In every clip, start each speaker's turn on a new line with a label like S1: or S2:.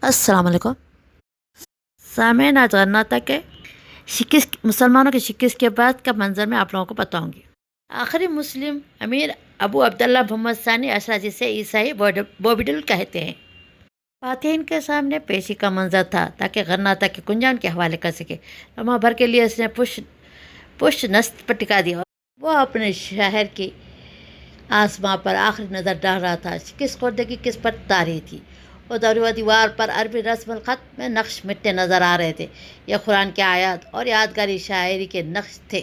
S1: السلام علیکم سامعین، آج غرناطہ کے مسلمانوں کی شکست کے بعد کا منظر میں آپ لوگوں کو بتاؤں گی۔ آخری مسلم امیر ابو عبداللہ محمد ثانی عشرہ، جسے عیسائی بوبیڈل کہتے ہیں، فاتحین کے سامنے پیشی کا منظر تھا تاکہ غرناطہ کی کنجا ان کے حوالے کر سکے۔ لمحہ بھر کے لیے اس نے پشت نست پر ٹکا دیا۔ وہ اپنے شہر کی آسماں پر آخری نظر ڈال رہا تھا۔ شکست خوردگی کس پر تاری تھی؟ وہ دیوار پر عربی رسم الخط میں نقش مٹے نظر آ رہے تھے۔ یہ قرآن کے آیات اور یادگاری شاعری کے نقش تھے۔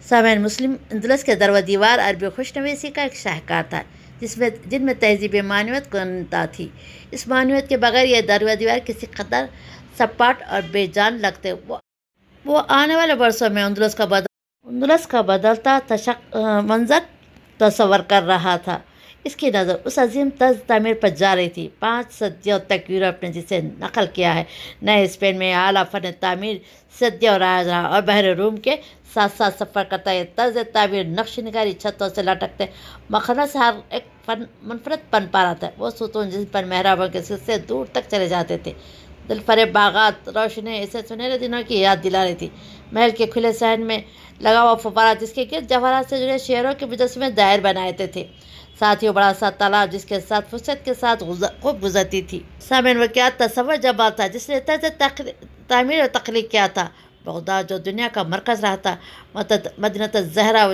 S1: سامعین، مسلم اندلس کے دیوار عربی خوشنویسی کا ایک شاہکار تھا جن میں تہذیب معنویت گنتا تھی۔ اس معنویت کے بغیر یہ دیوار کسی قدر سپاٹ اور بے جان لگتے۔ وہ آنے والے برسوں میں اندلس کا بدلتا منظر تصور کر رہا تھا۔ اس کی نظر اس عظیم طرز تعمیر پر جا رہی تھی۔ 5 صدیوں تک یورپ نے جسے نقل کیا ہے۔ نئے اسپین میں اعلیٰ فن تعمیر صدیوں رائج رہا اور بحر روم کے ساتھ ساتھ سفر کرتا ہے۔ یہ طرز تعمیر نقش نگاری چھتوں سے لٹکتے مخرج سے ہر ایک منفرد پن پا رہا تھا۔ وہ ستون جن پر محرابوں کے سلسلے دور تک چلے جاتے تھے، دلفریب باغات، روشنی اسے سنہرے دنوں کی یاد دلا رہی تھی۔ محل کے کھلے صحن میں لگا ہوا فوارہ جس کے گرد جواہرات سے جڑے شعروں کے مجسمے دائر بنائے تھے، ساتھ ہی بڑا سا تالاب جس کے ساتھ فرصت کے ساتھ خوب گزرتی تھی۔ سامعین، وہ کیا تصور جمال تھا جس نے طرز تعمیر اور تخلیق کیا تھا۔ بغداد جو دنیا کا مرکز رہا تھا، مدینہ الزہرا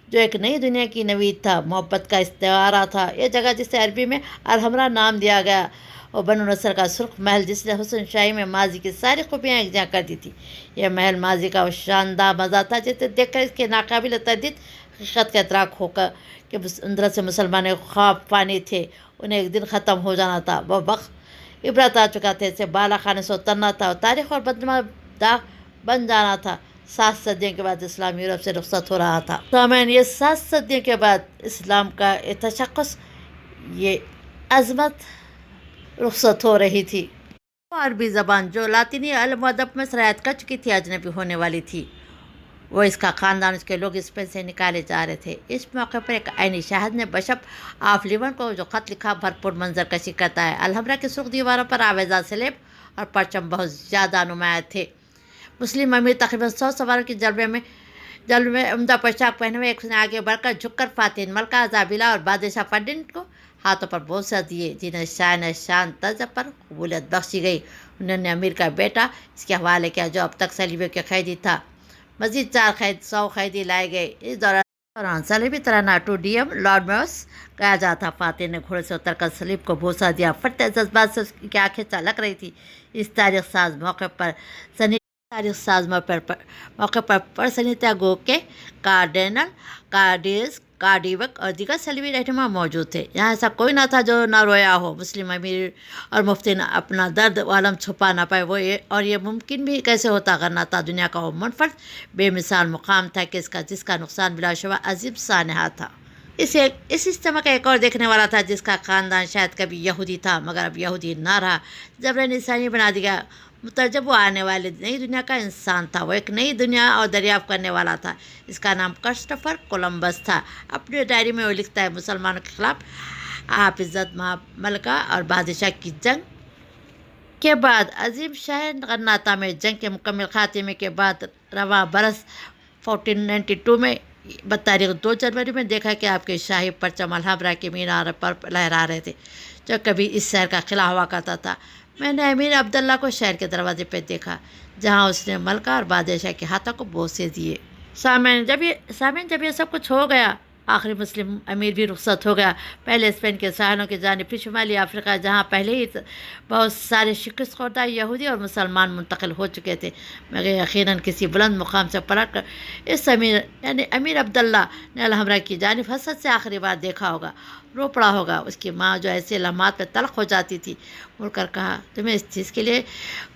S1: جو ایک نئی دنیا کی نوید تھا، محبت کا استعارہ تھا۔ یہ جگہ جسے عربی میں الحمرا نام دیا گیا، اور بنو نصر کا سرخ محل جس نے حسن شاہی میں ماضی کی ساری خوبیاں یکجا کر دی تھی۔ یہ محل ماضی کا وہ شاندار مزار تھا جسے دیکھ کر اس کے ناقابل تردید حقیقت کا ادراک ہو کر کہ اندر سے مسلمان خواب فانی تھے، انہیں ایک دن ختم ہو جانا تھا۔ وہ وقت عبرت آ چکا تھا، اسے بالا خانے سے اترنا تھا اور تاریخ اور بدنما داغ بن جانا تھا۔ 7 صدیوں کے بعد اسلام یورپ سے رخصت ہو رہا تھا۔ سامعین، یہ 7 صدیوں کے بعد اسلام کا یہ تشخص، یہ عظمت رخصت ہو رہی تھی۔ وہ عربی زبان جو لاطینی علم و ادب میں سرایت کر چکی تھی، اجنبی ہونے والی تھی۔ وہ اس کا خاندان، اس کے لوگ اسپین سے نکالے جا رہے تھے۔ اس موقع پر ایک عینی شاہد نے بشپ آف لیون کو جو خط لکھا بھرپور منظر کشی کرتا ہے۔ الحمرا کی سرخ دیواروں پر آویزان سلیب اور پرچم بہت زیادہ نمایاں تھے۔ مسلم امیر تقریباً 100 سواروں کی جلوے میں عمدہ پوشاک پہنے ہوئے ایک نے آگے بڑھ کر جھک کر فاتحین ملکہ زابیلا اور بادشاہ فرڈینڈ کو ہاتھوں پر بوسہ دیے، جنہیں شان طرز پر قبولیت بخشی گئی۔ انہوں نے امیر کا بیٹا اس کے حوالے کیا جو اب تک صلیبیوں کے قیدی تھا۔ مزید 100 قیدی لائے گئے۔ اس دوران صلیبی ترانہ ٹو ڈیم لارڈ میوس گایا جاتا تھا۔ فاتح نے گھوڑے سے اتر کر صلیب کو بوسہ دیا۔ پھٹتے جذبات سے اس کی آنکھیں چلک رہی تھی۔ اس تاریخ ساز موقع پر پرسنیتا گو کے کارڈینل کارڈیوک اور دیگر صلیبی رہنما موجود تھے۔ یہاں ایسا کوئی نہ تھا جو نہ رویا ہو۔ مسلم امیر اور مفتی نے اپنا درد و الم چھپا نہ پائے، اور یہ ممکن بھی کیسے ہوتا؟ غرناطہ دنیا کا وہ منفرد بے مثال مقام تھا کہ جس کا نقصان بلا شبہ عظیم سانحہ تھا۔ اس اجتماع کا ایک اور دیکھنے والا تھا جس کا خاندان شاید کبھی یہودی تھا مگر اب یہودی نہ رہا، جبراً عیسائی بنا دیا۔ مترجم وہ آنے والی نئی دنیا کا انسان تھا۔ وہ ایک نئی دنیا اور دریافت کرنے والا تھا۔ اس کا نام کرسٹوفر کولمبس تھا۔ اپنی ڈائری میں وہ لکھتا ہے، مسلمانوں کے خلاف آپ عزت ملکہ اور بادشاہ کی جنگ کے بعد عظیم شہر غرناطہ میں جنگ کے مکمل خاتمے کے بعد رواں برس 1492 میں بتاریخ 2 جنوری میں دیکھا کہ آپ کے شاہی پرچم الحمرا کے مینار پر لہرا رہے تھے جو کبھی اس شہر کا قلعہ ہوا کرتا تھا۔ میں نے امیر عبداللہ کو شہر کے دروازے پہ دیکھا جہاں اس نے ملکہ اور بادشاہ کے ہاتھوں کو بوسے دیے۔ سامعین، جب یہ سب کچھ ہو گیا، آخری مسلم امیر بھی رخصت ہو گیا۔ پہلے اسپین کے ساحلوں کی جانب پھر شمالی افریقہ، جہاں پہلے ہی بہت سارے شکست خوردہ یہودی اور مسلمان منتقل ہو چکے تھے، مگر یقیناً کسی بلند مقام سے پلٹ کر اس امیر یعنی امیر عبداللہ نے الحمرا کی جانب حسرت سے آخری بار دیکھا ہوگا، رو پڑا ہوگا۔ اس کی ماں جو ایسے لمحات میں تلخ ہو جاتی تھی، مڑ کر کہا، تمہیں اس چیز کے لیے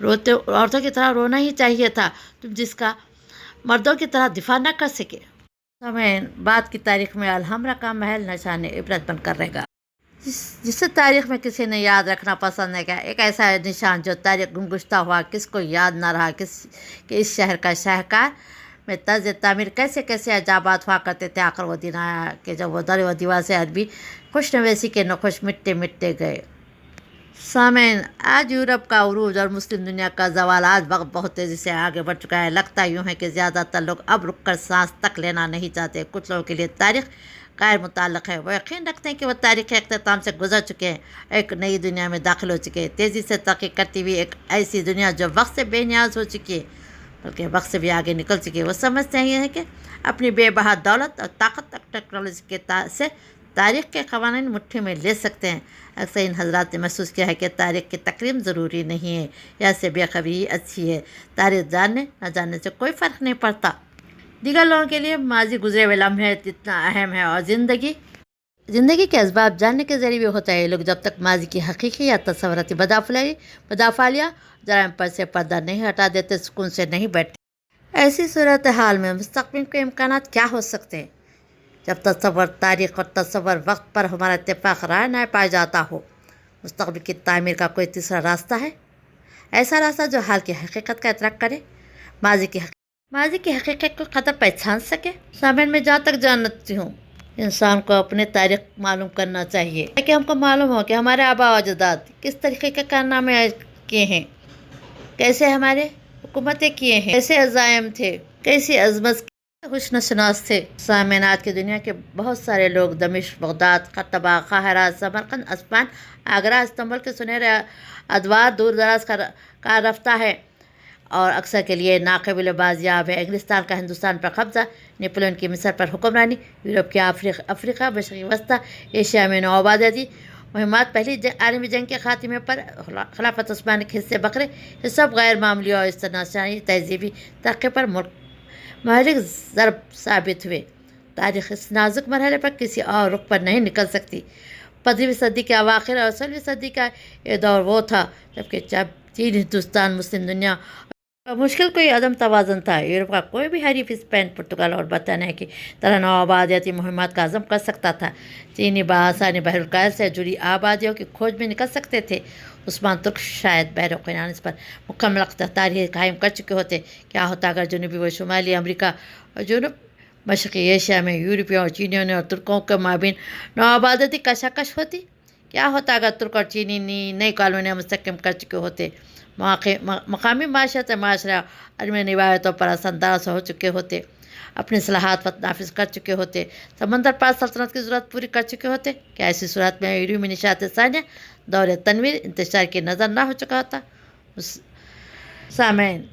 S1: عورتوں کی طرح رونا ہی چاہیے تھا تم جس کا مردوں کی طرح دفاع نہ کر سکے۔ سامعین، بعد کی تاریخ میں الحمرا کا محل نشان عبرت بن کر رہے گا، جسے تاریخ میں کسی نے یاد رکھنا پسند نہیں کیا۔ ایک ایسا نشان جو تاریخ گمگشتہ ہوا، کس کو یاد نہ رہا کہ اس شہر کا شاہکار میں طرز تعمیر کیسے عجائبات ہوا کرتے تھے۔ آخر وہ دن آیا کہ جب وہ در و دیوار سے عربی خوشنویسی کے نقوش مٹتے گئے۔ سامعین، آج یورپ کا عروج اور مسلم دنیا کا زوال آج وقت بہت تیزی سے آگے بڑھ چکا ہے۔ لگتا یوں ہے کہ زیادہ تر لوگ اب رک کر سانس تک لینا نہیں چاہتے۔ کچھ لوگوں کے لیے تاریخ غیر متعلق ہے، وہ یقین رکھتے ہیں کہ وہ تاریخی اختتام سے گزر چکے ہیں، ایک نئی دنیا میں داخل ہو چکے ہیں، تیزی سے ترقی کرتی ہوئی ایک ایسی دنیا جو وقت سے بے نیاز ہو چکی ہے، بلکہ وقت سے بھی آگے نکل چکی ہے۔ وہ سمجھتے ہیں کہ اپنی بے بہا دولت اور طاقت اور ٹیکنالوجی کے سے تاریخ کے قوانین مٹھی میں لے سکتے ہیں۔ اکثر ان حضرات نے محسوس کیا ہے کہ تاریخ کی تقریم ضروری نہیں ہے، یا سے بے خبری اچھی ہے۔ تاریخ جاننے نہ جاننے سے کوئی فرق نہیں پڑتا۔ دیگر لوگوں کے لیے ماضی گزرے ہوئے لمحے جتنا اہم ہے، اور زندگی کے اسباب جاننے کے ذریعے بھی ہوتا ہے۔ لوگ جب تک ماضی کی حقیقی یا تصوراتی بدافعلیہ جرائم پر سے پردہ نہیں ہٹا دیتے، سکون سے نہیں بیٹھتے۔ ایسی صورتحال میں مستقبل کے امکانات کیا ہو سکتے ہیں؟ جب تصور تاریخ اور تصور وقت پر ہمارا اتفاق رائے نہ پایا جاتا ہو، مستقبل کی تعمیر کا کوئی تیسرا راستہ ہے؟ ایسا راستہ جو حال کی حقیقت کا ادراک کرے، ماضی کی حقیقت کو قدر پہچان سکے۔ سامعین، میں جہاں تک جانتی ہوں، انسان کو اپنے تاریخ معلوم کرنا چاہیے تاکہ ہم کو معلوم ہو کہ ہمارے آباء و اجداد کس طریقے کے کارنامے کیے ہیں، کیسے ہمارے حکومتیں کیے ہیں، کیسے عزائم تھے، کیسی عظمت حسن شناس تھے۔ سامعین، آج کی دنیا کے بہت سارے لوگ دمشق، بغداد، قرطبہ، قاہرہ، سمرقند، اسفہان، آگرہ، استنبول کے سنہرے ادوار دور دراز کا رفتہ ہے اور اکثر کے لیے ناقابل بازیاب ہے۔ انگلستان کا ہندوستان پر قبضہ، نیپولین کی مصر پر حکمرانی، یورپ کی افریقہ، مشرقی وسطی ایشیا میں نوآبادیاتی مہمات، پہلی عالمی جنگ کے خاتمے پر خلافت عثمانی کے حصے بکھرے، یہ سب غیر معمولی اور استثنائی تہذیبی ترقی پر محرک ضرب ثابت ہوئے۔ تاریخ اس نازک مرحلے پر کسی اور رخ پر نہیں نکل سکتی۔ 15ویں صدی کے اواخر اور 16ویں صدی کا یہ دور وہ تھا جبکہ چین، ہندوستان، مسلم دنیا کا مشکل کوئی عدم توازن تھا۔ یورپ کا کوئی بھی حریف اسپین، پرتگال اور برطانیہ کی طرح نوآبادیاتی مہمات کا عزم کر سکتا تھا۔ چینی بآسانی بحر الکاہل سے جڑی آبادیوں کی کھوج میں نکل سکتے تھے۔ عثمان ترک شاید بحر قرآن پر مکمل اقتدار قائم کر چکے ہوتے۔ کیا ہوتا اگر جنوبی و شمالی امریکہ اور جنوب مشرقی ایشیا میں یورپیوں اور چینیوں اور ترکوں کے مابین نوآبادیاتی کشاکش ہوتی؟ کیا ہوتا اگر ترک اور چینی نئی کالونیاں مستحکم کر چکے ہوتے؟ مقامی معاشرت معاشرہ علمی روایتوں پر اثر انداز ہو چکے ہوتے، اپنی اصلاحات نافذ کر چکے ہوتے، سمندر پار سلطنت کی ضرورت پوری کر چکے ہوتے؟ کیا ایسی صورت میں یورپی نشاط ثانیہ دور تنویر انتشار کی نظر نہ ہو چکا ہوتا؟ سامعین،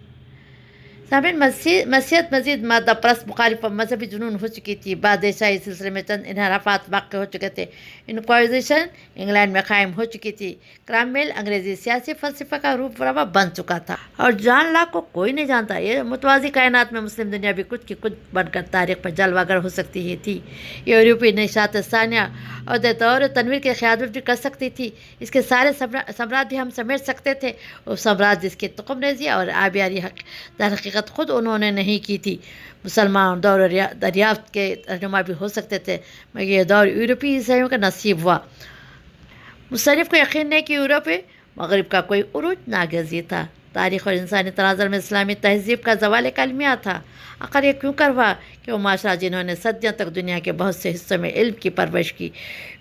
S1: مسیحیت مزید مادہ پرست مخالف و مذہبی جنون ہو چکی تھی۔ بادشاہی سلسلے میں چند انحرافات واقع ہو چکے تھے۔ انکوائزیشن انگلینڈ میں قائم ہو چکی تھی۔ کرامویل انگریزی سیاسی فلسفہ کا روپ روا بن چکا تھا، اور جان لاک کو کوئی نہیں جانتا۔ یہ متوازی کائنات میں مسلم دنیا بھی کچھ کی کچھ بن کر تاریخ پر جلوہ گر ہو سکتی ہی تھی۔ یورپی نشاط ثانیہ اور دور تنویر کی قیادت بھی کر سکتی تھی۔ اس کے سارے ثمرات بھی ہم سمیٹ سکتے تھے۔ وہ ثمرات جس کی تخم ریزی اور آبیاری در حقیقت خود انہوں نے نہیں کی تھی، مسلمان دور دریافت کے رہنما بھی ہو سکتے تھے، مگر یہ دور یورپی عیسائیوں کا نصیب ہوا۔ مصنف کو یقین نہیں کہ یورپ مغرب کا کوئی عروج ناگزیر تھا۔ تاریخ اور انسانی تناظر میں اسلامی تہذیب کا زوال ایک المیہ تھا۔ آخر یہ کیوں کر ہوا کہ وہ معاشرہ جنہوں نے صدیوں تک دنیا کے بہت سے حصوں میں علم کی پرورش کی،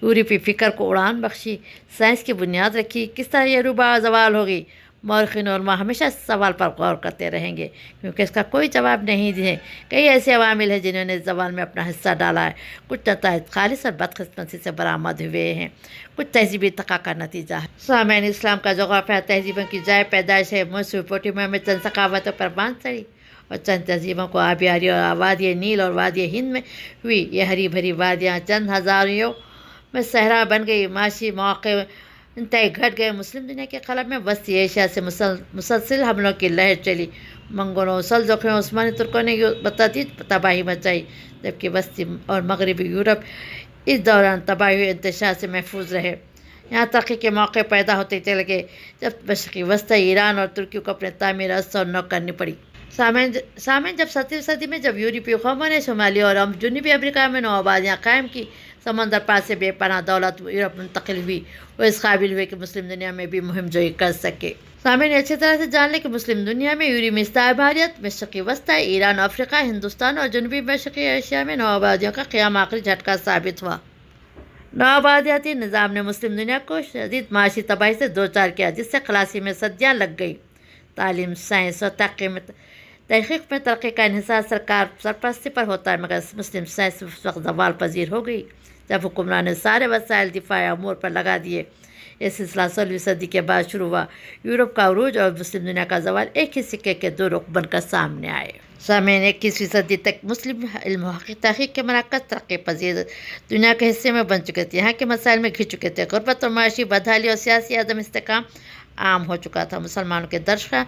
S1: یورپی فکر کو اڑان بخشی، سائنس کی بنیاد رکھی، کس طرح یہ روبہ زوال ہوگی؟ مورخین اور علماء ہمیشہ اس سوال پر غور کرتے رہیں گے، کیونکہ اس کا کوئی جواب نہیں ہے۔ کئی ایسے عوامل ہیں جنہوں نے اس زوال میں اپنا حصہ ڈالا ہے۔ کچھ نتائج خالص اور بدقسمتی سے برآمد ہوئے ہیں، کچھ تہذیبی ارتقاء کا نتیجہ ہے۔ سامعین، اسلام کا جغرافیہ تہذیبوں کی جائے پیدائش ہے۔ میسوپوٹیمیا میں چند ثقافتوں پر بانج چڑھی اور چند تہذیبوں کو آبیاری اور وادی نیل اور وادی ہند میں ہوئی۔ یہ ہری بھری وادیاں چند ہزاریوں میں صحرا بن گئی۔ معاشی مواقع انتہائی گھٹ گئے۔ مسلم دنیا کے قلب میں وسطی ایشیا سے مسلسل حملوں کی لہر چلی۔ منگولوں، سلجوقیوں، عثمانی ترکوں نے بتدریج تباہی مچائی، جبکہ وسطی اور مغربی یورپ اس دوران تباہی و انتشار سے محفوظ رہے۔ یہاں ترقی کے موقع پیدا ہوتے چلے گئے جب مشرقی وسطی ایران اور ترکی کو اپنے تعمیر اثر و نو کرنی پڑی۔ سامعین، جب 17ویں صدی میں جب یورپی قوموں نے شمالی اور جنوبی امریکہ میں نوآبادیاں قائم کی، سمندر پار سے بے پناہ دولت یورپ منتقل ہوئی، وہ اس قابل ہوئے کہ مسلم دنیا میں بھی مہم جوئی کر سکے۔ سامعین، اچھی طرح سے جان لیں کہ مسلم دنیا میں یورپی استعماریت، مشرقی وسطی ایران، افریقہ، ہندوستان اور جنوبی مشرقی ایشیا میں نوآبادیوں کا قیام آخری جھٹکا ثابت ہوا۔ نوآبادیاتی نظام نے مسلم دنیا کو شدید معاشی تباہی سے دوچار کیا، جس سے خلاصی میں صدیاں لگ گئی۔ تعلیم، سائنس اور تحقیق میں ترقی کا انحصار سرکار سرپرستی پر ہوتا ہے، مگر مسلم سائنس اس وقت زوال پذیر ہو گئی جب حکمران نے سارے وسائل دفاعی امور پر لگا دیے۔ یہ سلسلہ 16ویں صدی کے بعد شروع ہوا۔ یورپ کا عروج اور مسلم دنیا کا زوال ایک ہی سکے کے دو رخ بن کر سامنے آئے۔ سامعین، 21ویں صدی تک مسلم علم و تحقیق کے مراکز ترقی پذیر دنیا کے حصے میں بن چکے تھے، یہاں کے مسائل میں گھر چکے تھے۔ غربت اور معاشی بدحالی اور سیاسی عدم استحکام عام ہو چکا تھا۔ مسلمانوں کے درشاہ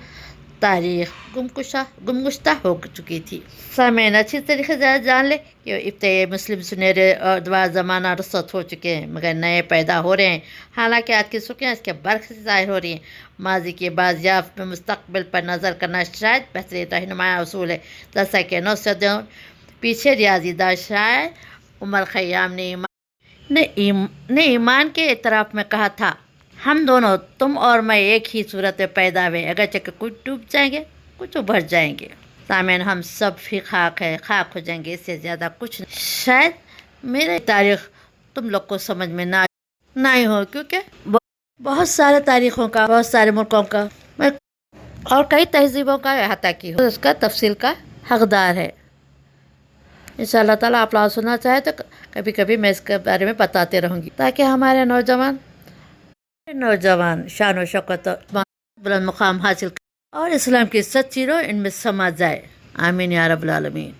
S1: تاریخ گمگشتہ ہو چکی تھی۔ سامعین، اچھی طریقے سے جان لیں کہ ابتدائی مسلم سنہرے اور دوار زمانہ رخصت ہو چکے ہیں، مگر نئے پیدا ہو رہے ہیں۔ حالانکہ آج کی سرخیاں اس کے برعکس ظاہر ہو رہی ہیں۔ ماضی کی بازیافت میں مستقبل پر نظر کرنا شاید بہترین رہنمائی اصول ہے، جیسا کہ 9 صدیوں پیچھے ریاضی داں شاعر عمر خیام نے ایمان کے اعتراف میں کہا تھا: ہم دونوں، تم اور میں، ایک ہی صورت میں پیدا ہوئے، اگرچہ کہ کچھ ڈوب جائیں گے، کچھ ابھر جائیں گے۔ سامعین، ہم سب بھی خاک ہے، خاک ہو جائیں گے، اس سے زیادہ کچھ نہیں۔ شاید میری تاریخ تم لوگ کو سمجھ میں نہ ہی ہو، کیونکہ بہت سارے تاریخوں کا، بہت سارے ملکوں کا اور کئی تہذیبوں کا احاطہ کی ہو، اس کا تفصیل کا حقدار ہے۔ انشاءاللہ تعالیٰ آپ لوگ سننا چاہے تو کبھی کبھی میں اس کے بارے میں بتاتے رہوں گی، تاکہ ہمارے نوجوان شان و شوکت اور بلند مقام حاصل کریں اور اسلام کی سچی روح ان میں سما جائے۔ آمین یا رب العالمین۔